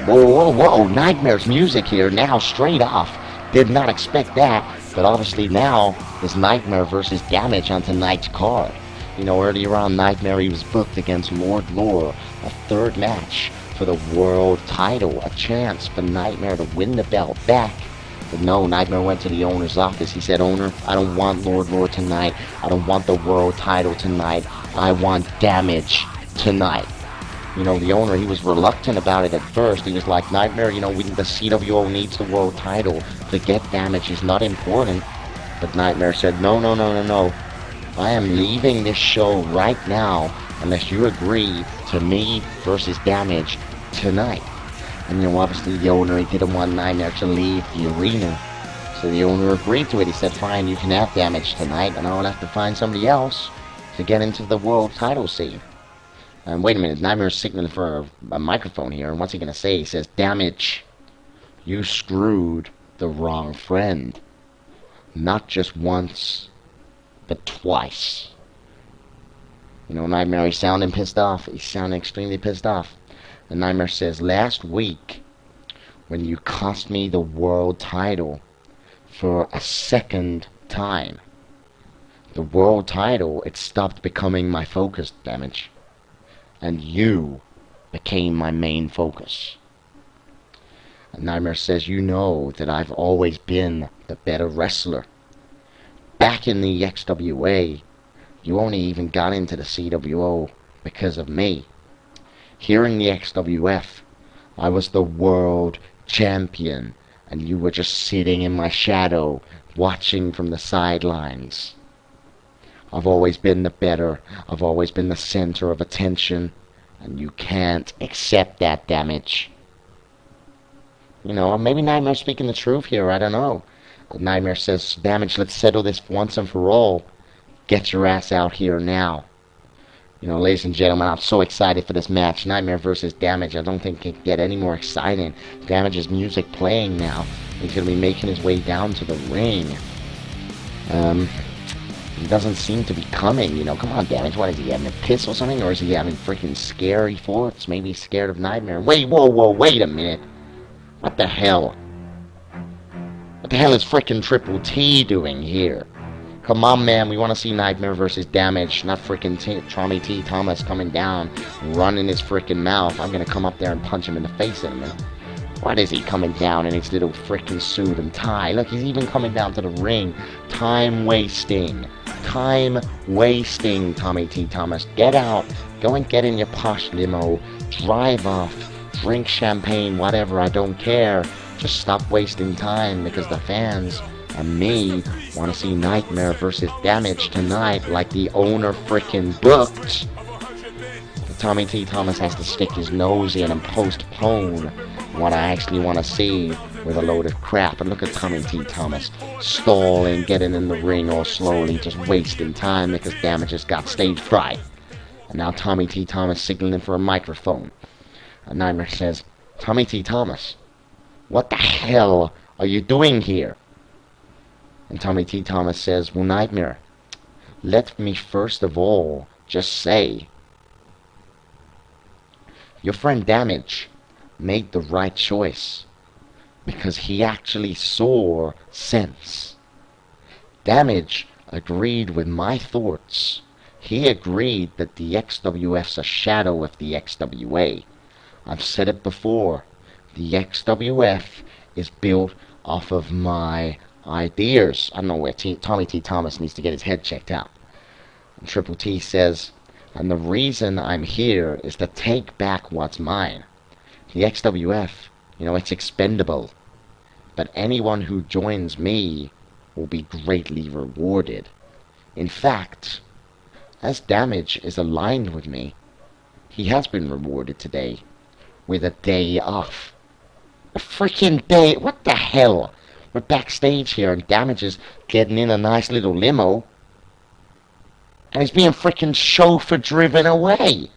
Whoa, Nightmare's music here now, straight off. Did not expect that, but obviously now there's Nightmare versus Damage on tonight's card. You know, earlier on, Nightmare, he was booked against Lord Lore, a third match for the world title, a chance for Nightmare to win the belt back. But no, Nightmare went to the owner's office. He said, "Owner, I don't want Lord Lore tonight. I don't want the world title tonight. I want Damage tonight." The owner, he was reluctant about it at first. He was like, Nightmare, the CWO needs the world title. To get Damage is not important. But Nightmare said, no, no, no, no, no. I am leaving this show right now unless you agree to me versus Damage tonight. And obviously the owner, he didn't want Nightmare to leave the arena. So the owner agreed to it. He said, fine, you can have Damage tonight, and I'll have to find somebody else to get into the world title scene. And wait a minute, Nightmare's signaling for a microphone here, and what's he gonna say? He says, Damage, you screwed the wrong friend. Not just once, but twice. Nightmare, he's sounding pissed off. He's sounding extremely pissed off. And Nightmare says, last week, when you cost me the world title for a second time, the world title, it stopped becoming my focus, Damage. And you became my main focus. And Nightmare says, you know that I've always been the better wrestler. Back in the XWA, you only even got into the CWO because of me. Here in the XWF, I was the world champion, and you were just sitting in my shadow, watching from the sidelines. I've always been the better. I've always been the center of attention. And you can't accept that, Damage. Maybe Nightmare's speaking the truth here. I don't know. But Nightmare says, Damage, let's settle this once and for all. Get your ass out here now. Ladies and gentlemen, I'm so excited for this match. Nightmare versus Damage. I don't think it can get any more exciting. Damage's music playing now. He's going to be making his way down to the ring. He doesn't seem to be coming, Come on, Damage. What is he, having a piss or something? Or is he having freaking scary thoughts? Maybe he's scared of Nightmare. Wait, whoa, wait a minute. What the hell? What the hell is freaking Triple T doing here? Come on, man. We want to see Nightmare versus Damage. Not freaking Tommy T. Thomas coming down, running his freaking mouth. I'm going to come up there and punch him in the face in a minute. What is he coming down in his little freaking suit and tie? Look, he's even coming down to the ring. Time wasting. Time wasting, Tommy T. Thomas. Get out. Go and get in your posh limo. Drive off. Drink champagne, whatever. I don't care. Just stop wasting time because the fans and me want to see Nightmare versus Damage tonight like the owner freaking booked. But Tommy T. Thomas has to stick his nose in and postpone what I actually want to see with a load of crap. And look at Tommy T. Thomas stalling, getting in the ring all slowly, just wasting time because Damage has got stage fright. And now Tommy T. Thomas signaling for a microphone. And Nightmare says, Tommy T. Thomas, what the hell are you doing here? And Tommy T. Thomas says, well, Nightmare, let me first of all just say, your friend Damage made the right choice because he actually saw sense. Damage agreed with my thoughts. He agreed that the XWF's a shadow of the XWA. I've said it before. The XWF is built off of my ideas. I don't know where Tommy T. Thomas needs to get his head checked out. And Triple T says, and the reason I'm here is to take back what's mine. The XWF, it's expendable. But anyone who joins me will be greatly rewarded. In fact, as Damage is aligned with me, he has been rewarded today with a day off. A freaking day! What the hell? We're backstage here and Damage is getting in a nice little limo. And he's being freaking chauffeur driven away.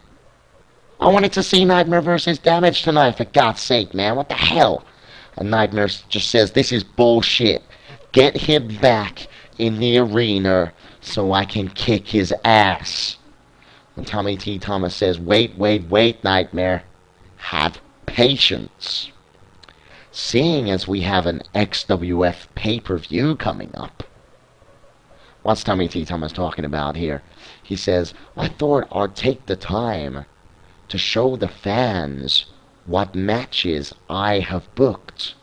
I wanted to see Nightmare versus Damage tonight, for God's sake, man. What the hell? And Nightmare just says, this is bullshit. Get him back in the arena so I can kick his ass. And Tommy T. Thomas says, wait, Nightmare. Have patience. Seeing as we have an XWF pay-per-view coming up. What's Tommy T. Thomas talking about here? He says, I thought I'd take the time to show the fans what matches I have booked.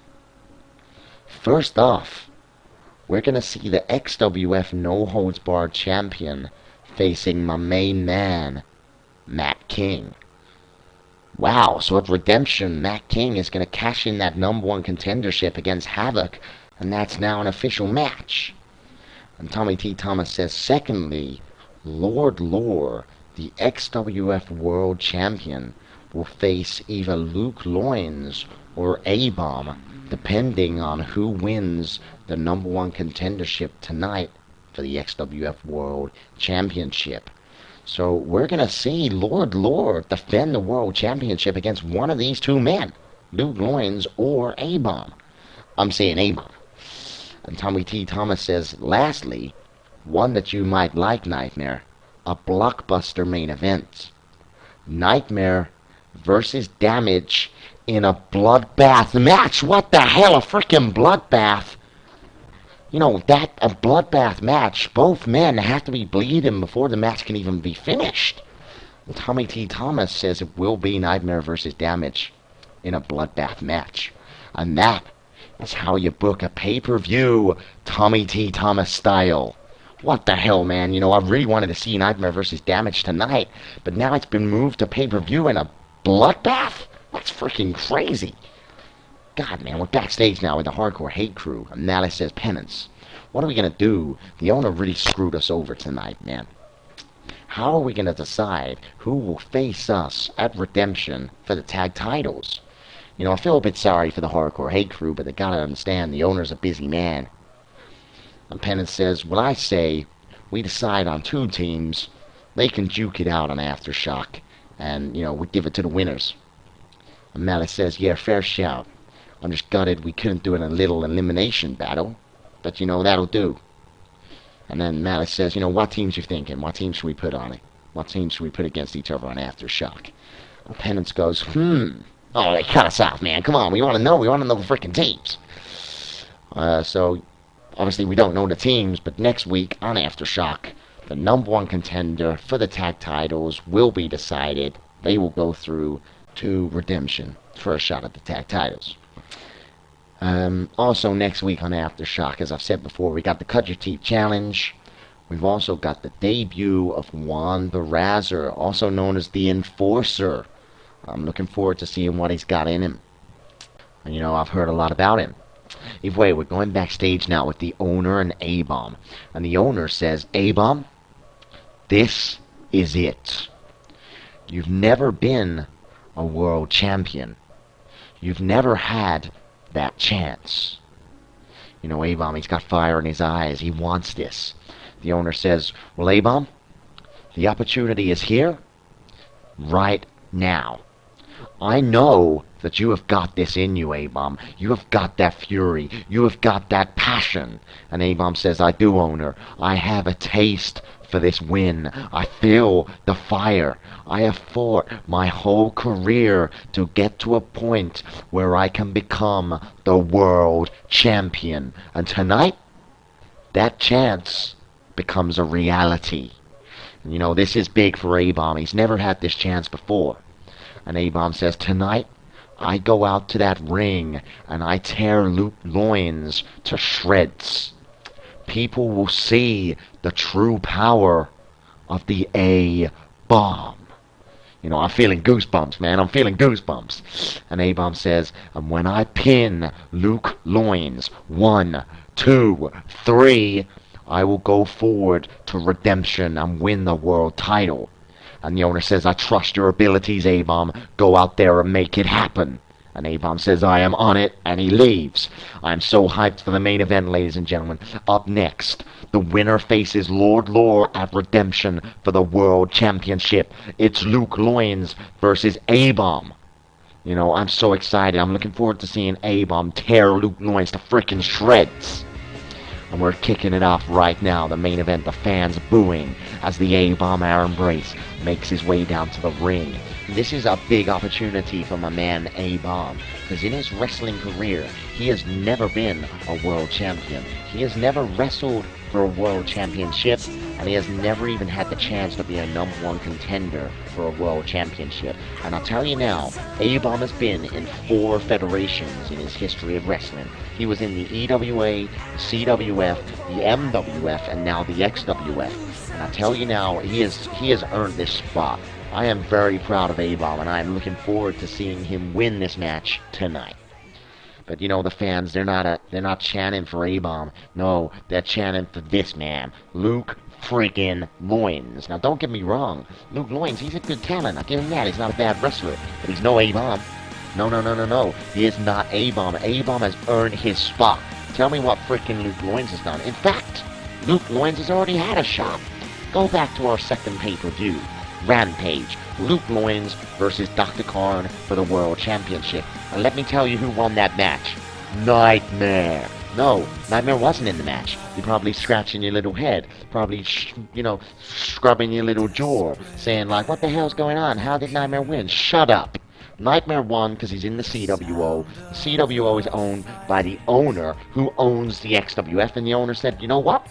First off, we're going to see the XWF No Holds Barred champion facing my main man, Matt King. Wow, so at Redemption, Matt King is going to cash in that number one contendership against Havoc, and that's now an official match. And Tommy T. Thomas says, secondly, Lord Lore, the XWF World Champion, will face either Luke Loins or A-Bomb, depending on who wins the number one contendership tonight for the XWF World Championship. So we're going to see Lord Lore defend the World Championship against one of these two men, Luke Loins or A-Bomb. I'm saying A-Bomb. And Tommy T. Thomas says, lastly, one that you might like, Nightmare, a blockbuster main event. Nightmare versus Damage in a bloodbath match. What the hell, a freaking bloodbath? You know, that a bloodbath match, both men have to be bleeding before the match can even be finished. And Tommy T. Thomas says it will be Nightmare versus Damage in a bloodbath match. And that is how you book a pay-per-view, Tommy T. Thomas style. What the hell, man? You know, I really wanted to see Nightmare versus Damage tonight, but now it's been moved to pay-per-view in a bloodbath? That's freaking crazy. God, man, we're backstage now with the Hardcore Hate Crew, and Malice says penance. What are we going to do? The owner really screwed us over tonight, man. How are we going to decide who will face us at Redemption for the tag titles? You know, I feel a bit sorry for the Hardcore Hate Crew, but they got to understand the owner's a busy man. And Penance says, well, I say we decide on two teams. They can juke it out on Aftershock, and, you know, we give it to the winners. And Malice says, yeah, fair shout. I'm just gutted we couldn't do it in a little elimination battle. But, you know, that'll do. And then Malice says, you know, what teams you thinking? What teams should we put on it? What teams should we put against each other on Aftershock? And Penance goes, Oh, they cut us off, man. Come on, we want to know. We want to know the freaking teams. So, obviously, we don't know the teams, but next week on Aftershock, the number one contender for the tag titles will be decided. They will go through to Redemption for a shot at the tag titles. Also next week on Aftershock, as I've said before, we got the Cut Your Teeth Challenge. We've also got the debut of Juan the Razor, also known as the Enforcer. I'm looking forward to seeing what he's got in him. And, you know, I've heard a lot about him. Either way, we're going backstage now with the owner and A-Bomb. And the owner says, A-Bomb, this is it. You've never been a world champion. You've never had that chance. You know, A-Bomb, he's got fire in his eyes. He wants this. The owner says, well, A-Bomb, the opportunity is here right now. I know that you have got this in you, A-Bomb. You have got that fury. You have got that passion. And A-Bomb says, I do, owner. I have a taste for this win. I feel the fire. I have fought my whole career to get to a point where I can become the world champion. And tonight, that chance becomes a reality. And, you know, this is big for A-Bomb. He's never had this chance before. And A-Bomb says, tonight, I go out to that ring and I tear Luke Loins to shreds. People will see the true power of the A-Bomb. You know, I'm feeling goosebumps, man. I'm feeling goosebumps. And A-Bomb says, and when I pin Luke Loins, 1, 2, 3, I will go forward to Redemption and win the world title. And the owner says, I trust your abilities, A-Bomb. Go out there and make it happen. And A-Bomb says, I am on it, and he leaves. I'm so hyped for the main event, ladies and gentlemen. Up next, the winner faces Lord Lore at Redemption for the World Championship. It's Luke Loins versus A-Bomb. You know, I'm so excited. I'm looking forward to seeing A-Bomb tear Luke Loins to frickin' shreds. And we're kicking it off right now. The main event, the fans booing as the A-Bomb Aaron Brace makes his way down to the ring. This is a big opportunity for my man A-Bomb, because in his wrestling career, he has never been a world champion. He has never wrestled for a world championship, and he has never even had the chance to be a number one contender for a world championship. And I'll tell you now, A-Bomb has been in 4 federations in his history of wrestling. He was in the EWA, the CWF, the MWF, and now the XWF. And I tell you now, he has earned this spot. I am very proud of A-Bomb, and I am looking forward to seeing him win this match tonight. But you know the fans, they're not chanting for A-Bomb. No, they're chanting for this man, Luke freaking Loins. Now don't get me wrong, Luke Loins, he's a good talent. I give him that. He's not a bad wrestler, but he's no A-Bomb. No, no, no, no, no. He is not A-Bomb. A-Bomb has earned his spot. Tell me what freaking Luke Loins has done. In fact, Luke Loins has already had a shot. Go back to our second pay-per-view. Rampage. Luke Loins versus Dr. Karn for the World Championship. And let me tell you who won that match. Nightmare. No, Nightmare wasn't in the match. You're probably scratching your little head. Probably, scrubbing your little jaw. Saying like, what the hell's going on? How did Nightmare win? Shut up. Nightmare won because he's in the CWO. The CWO is owned by the owner who owns the XWF. And the owner said, you know what?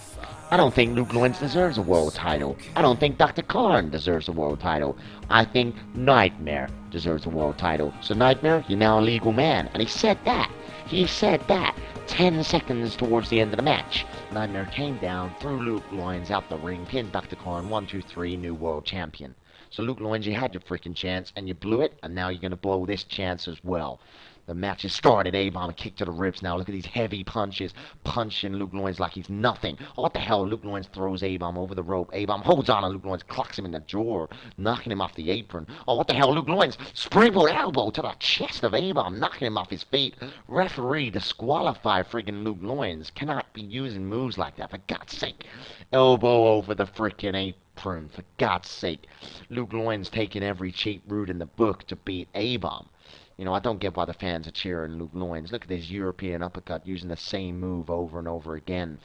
I don't think Luke Loins deserves a world title. I don't think Dr. Karn deserves a world title. I think Nightmare deserves a world title. So Nightmare, you're now a legal man. And he said that. He said that 10 seconds towards the end of the match. Nightmare came down, threw Luke Loins out the ring, pinned Dr. Karn, 1, 2, 3, new world champion. So Luke Loins, you had your freaking chance, and you blew it, and now you're going to blow this chance as well. The match has started. A-Bomb kick to the ribs now. Look at these heavy punches. Punching Luke Loins like he's nothing. Oh, what the hell? Luke Loins throws A-Bomb over the rope. A-Bomb holds on and Luke Loins clocks him in the jaw, knocking him off the apron. Oh, what the hell? Luke Loins springboard elbow to the chest of A-Bomb, knocking him off his feet. Referee disqualify friggin' Luke Loins. Cannot be using moves like that, for God's sake. Elbow over the frickin' apron, for God's sake. Luke Loins taking every cheap route in the book to beat A-Bomb. You know, I don't get why the fans are cheering Luke Loins. Look at this European uppercut using the same move over and over again.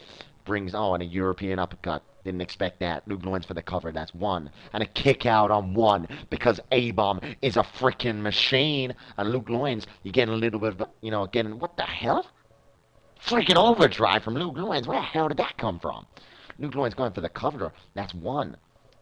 And a European uppercut. Didn't expect that. Luke Loins for the cover. That's one. And a kick out on one because A-Bomb is a freaking machine. And Luke Loins, you're getting a little bit of, what the hell? Freaking overdrive from Luke Loins. Where the hell did that come from? Luke Loins going for the cover. That's one.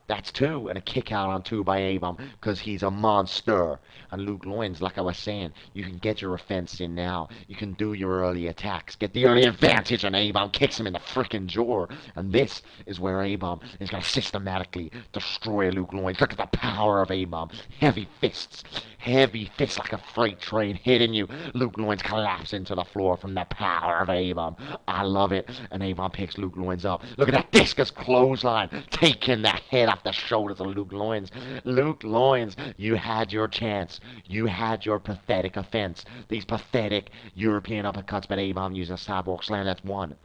That's two, and a kick out on two by A-Bomb, because he's a monster. And Luke Loins, like I was saying, you can get your offense in now. You can do your early attacks. Get the early advantage, and A-Bomb kicks him in the frickin' jaw. And this is where A-Bomb is going to systematically destroy Luke Loins. Look at the power of A-Bomb. Heavy fists. Heavy fists like a freight train hitting you. Luke Loins collapsing to the floor from the power of A-Bomb. I love it. And A-Bomb picks Luke Loins up. Look at that discus clothesline. Taking the head off the shoulders of Luke Loins. Luke Loins, you had your chance. You had your pathetic offense. These pathetic European uppercuts, but A-Bomb using a cyborg slam. That's one.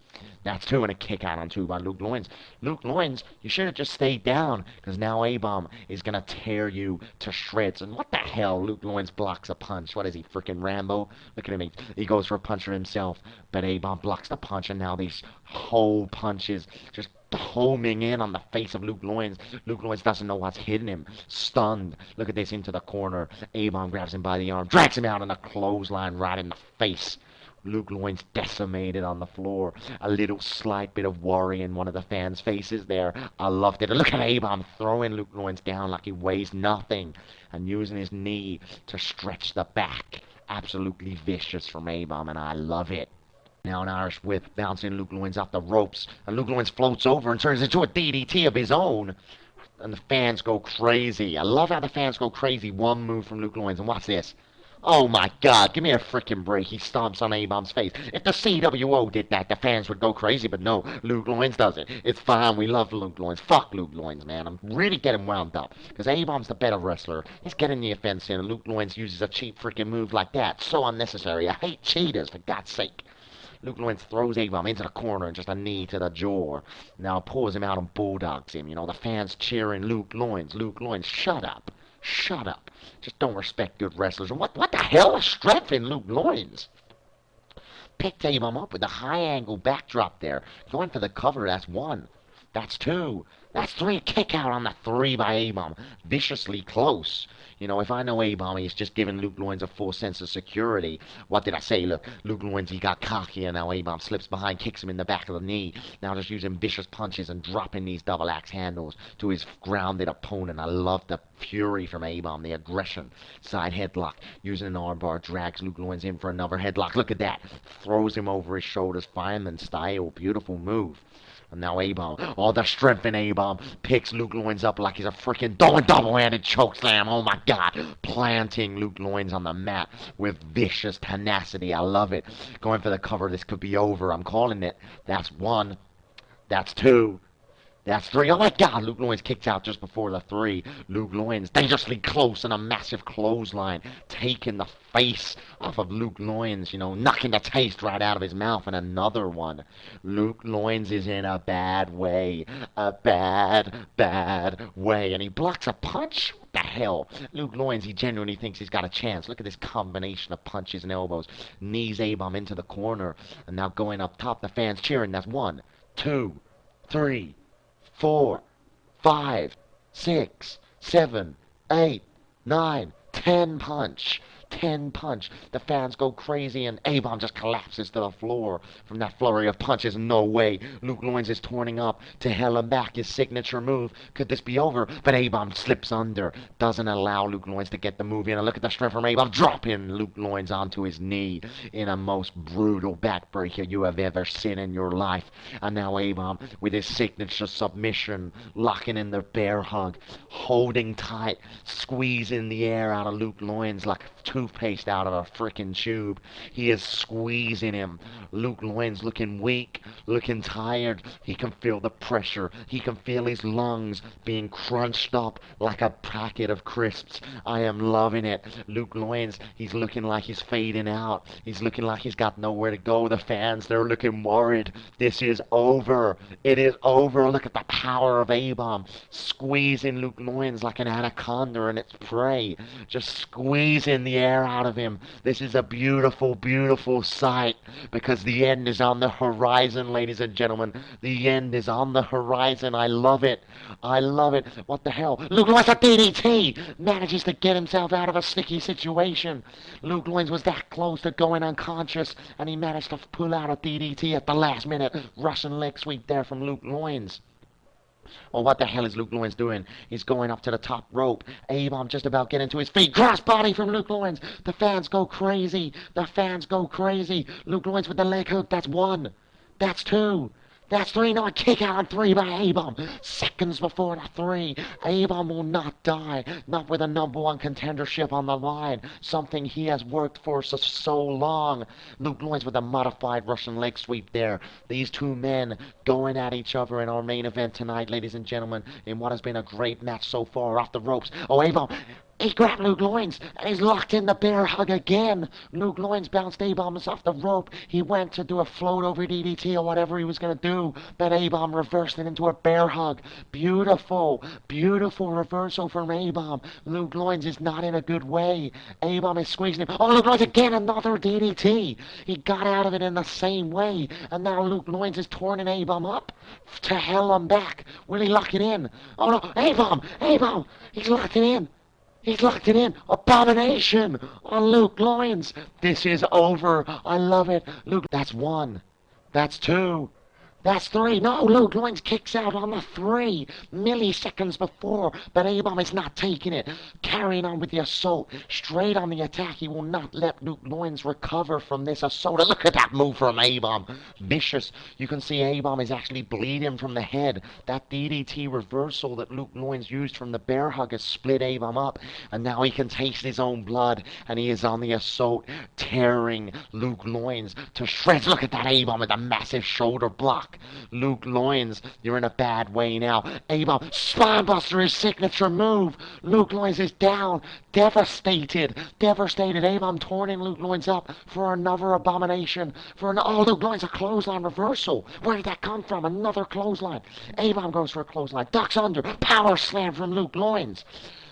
That's two, and a kick out on two by Luke Loins. Luke Loins, you should have just stayed down, because now A-Bomb is going to tear you to shreds. And what the hell? Luke Loins blocks a punch. What is he, freaking Rambo? Look at him. He goes for a punch for himself, but A-Bomb blocks the punch, and now these whole punches just homing in on the face of Luke Loins. Luke Loins doesn't know what's hitting him. Stunned. Look at this, into the corner. A-Bomb grabs him by the arm, drags him out in a clothesline right in the face. Luke Loins decimated on the floor. A little slight bit of worry in one of the fans' faces there. I loved it. Look at A-Bomb throwing Luke Loins down like he weighs nothing and using his knee to stretch the back. Absolutely vicious from A-Bomb, and I love it. Now an Irish whip bouncing Luke Loins off the ropes, and Luke Loins floats over and turns into a DDT of his own. And the fans go crazy. I love how the fans go crazy. One move from Luke Loins, and watch this. Oh my God, give me a freaking break. He stomps on A-Bomb's face. If the CWO did that, the fans would go crazy, but no, Luke Loins does it. It's fine, we love Luke Loins. Fuck Luke Loins, man. I'm really getting wound up, because A-Bomb's the better wrestler. He's getting the offense in, and Luke Loins uses a cheap freaking move like that. So unnecessary. I hate cheaters, for God's sake. Luke Loins throws A-Bomb into the corner and just a knee to the jaw. Now pulls him out and bulldogs him. You know, the fans cheering Luke Loins. Luke Loins, shut up. Shut up. Just don't respect good wrestlers. And what the hell is strength in Luke Loins? Picked A-Bomb up with a high angle backdrop there. Going for the cover, that's one. That's two. That's three. Kick out on the three by A-Bomb. Viciously close. You know, if I know A-Bomb, he's just giving Luke Loins a full sense of security. What did I say? Look, Luke Loins, he got cocky, and now A-Bomb slips behind, kicks him in the back of the knee. Now just using vicious punches and dropping these double axe handles to his grounded opponent. I love the fury from A-Bomb, the aggression. Side headlock, using an armbar, drags Luke Loins in for another headlock. Look at that. Throws him over his shoulders, fireman style. Beautiful move. And now A-Bomb, all the strength in A-Bomb, picks Luke Loins up like he's a freaking double-handed chokeslam. Oh my god. Planting Luke Loins on the mat with vicious tenacity. I love it. Going for the cover. This could be over. I'm calling it. That's one. That's two. That's three. Oh my god, Luke Loins kicks out just before the three. Luke Loins dangerously close in a massive clothesline, taking the face off of Luke Loins, knocking the taste right out of his mouth. And another one. Luke Loins is in a bad way. A bad, bad way. And he blocks a punch? What the hell? Luke Loins, he genuinely thinks he's got a chance. Look at this combination of punches and elbows. Knees A-Bomb into the corner. And now going up top, the fans cheering. That's 1, 2, 3, 4, 5, 6, 7, 8, 9, 10 punch. 10 punch. The fans go crazy and A-Bomb just collapses to the floor from that flurry of punches. No way. Luke Loins is turning up to hell and back, his signature move. Could this be over? But A-Bomb slips under. Doesn't allow Luke Loins to get the move in. And look at the strength from A-Bomb, dropping Luke Loins onto his knee in a most brutal backbreaker you have ever seen in your life. And now A-Bomb with his signature submission, locking in the bear hug, holding tight, squeezing the air out of Luke Loins like toothpaste out of a frickin' tube. He is squeezing him. Luke Loins looking weak, looking tired. He can feel the pressure. He can feel his lungs being crunched up like a packet of crisps. I am loving it. Luke Loins, he's looking like he's fading out. He's looking like he's got nowhere to go. The fans, they're looking worried. This is over. It is over. Look at the power of A-Bomb. Squeezing Luke Loins like an anaconda and its prey. Just squeezing the air out of him. This is a beautiful, beautiful sight because the end is on the horizon, ladies and gentlemen. The end is on the horizon. I love it. I love it. What the hell? Luke Loins, a DDT! Manages to get himself out of a sticky situation. Luke Loins was that close to going unconscious, and he managed to pull out a DDT at the last minute. Russian leg sweep there from Luke Loins. Well, what the hell is Luke Loins doing? He's going up to the top rope. A-Bomb just about getting to his feet. Crossbody from Luke Loins. The fans go crazy. The fans go crazy. Luke Loins with the leg hook. That's 1. That's 2. That's 3. No, a kick out on 3 by A-Bomb. Seconds before the 3. A-Bomb will not die. Not with a #1 contendership on the line. Something he has worked for so long. Luke Loins with a modified Russian leg sweep there. These two men going at each other in our main event tonight, ladies and gentlemen, in what has been a great match so far. Off the ropes. Oh, A-Bomb. He grabbed Luke Loins, and he's locked in the bear hug again. Luke Loins bounced A-Bomb off the rope. He went to do a float over DDT or whatever he was going to do, but A-Bomb reversed it into a bear hug. Beautiful, beautiful reversal from A-Bomb. Luke Loins is not in a good way. A-Bomb is squeezing him. Oh, Luke Loins again, another DDT. He got out of it in the same way, and now Luke Loins is turning A-Bomb up to hell and back. Will he lock it in? Oh no, A-Bomb, A-Bomb, he's locked it in. He's locked it in. Abomination on Luke Loins. This is over. I love it. Luke, that's 1. That's 2. That's 3. No, Luke Loins kicks out on the 3. Milliseconds before, but A-Bomb is not taking it. Carrying on with the assault. Straight on the attack. He will not let Luke Loins recover from this assault. Look at that move from A-Bomb. Vicious. You can see A-Bomb is actually bleeding from the head. That DDT reversal that Luke Loins used from the bear hug has split A-Bomb up. And now he can taste his own blood. And he is on the assault, tearing Luke Loins to shreds. Look at that A-Bomb with a massive shoulder block. Luke Loins, you're in a bad way now. A-Bomb, Spinebuster, his signature move. Luke Loins is down, devastated. A-Bomb turning Luke Loins up for another abomination. Oh, Luke Loins, a clothesline reversal. Where did that come from? Another clothesline. A-Bomb goes for a clothesline. Ducks under. Power slam from Luke Loins.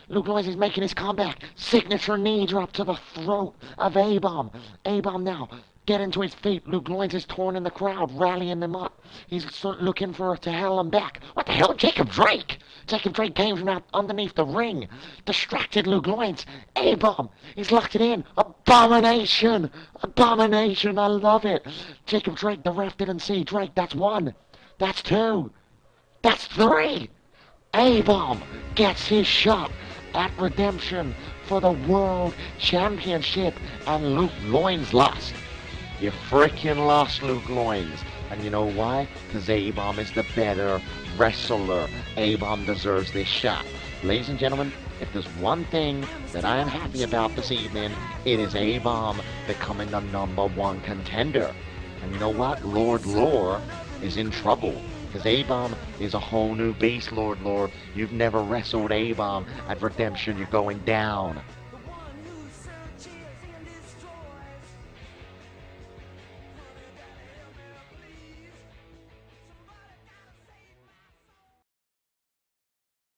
Luke Loins is making his comeback. Signature knee drop to the throat of A-Bomb. A-Bomb now. Get into his feet. Luke Loins is turning the crowd, rallying them up. He's looking for to hell and back. What the hell? Jacob Drake! Jacob Drake came from out underneath the ring. Distracted Luke Loins. A-Bomb. He's locked it in. Abomination! Abomination! I love it. Jacob Drake, the ref didn't see. Drake, that's 1. That's 2. That's 3. A-Bomb gets his shot at redemption for the World Championship, and Luke Loins lost. You freaking lost, Luke Loins. And you know why? Because A-Bomb is the better wrestler. A-Bomb deserves this shot. Ladies and gentlemen, if there's one thing that I am happy about this evening, it is A-Bomb becoming the #1 contender. And you know what? Lord Lore is in trouble. Because A-Bomb is a whole new beast, Lord Lore. You've never wrestled A-Bomb. At Redemption, you're going down.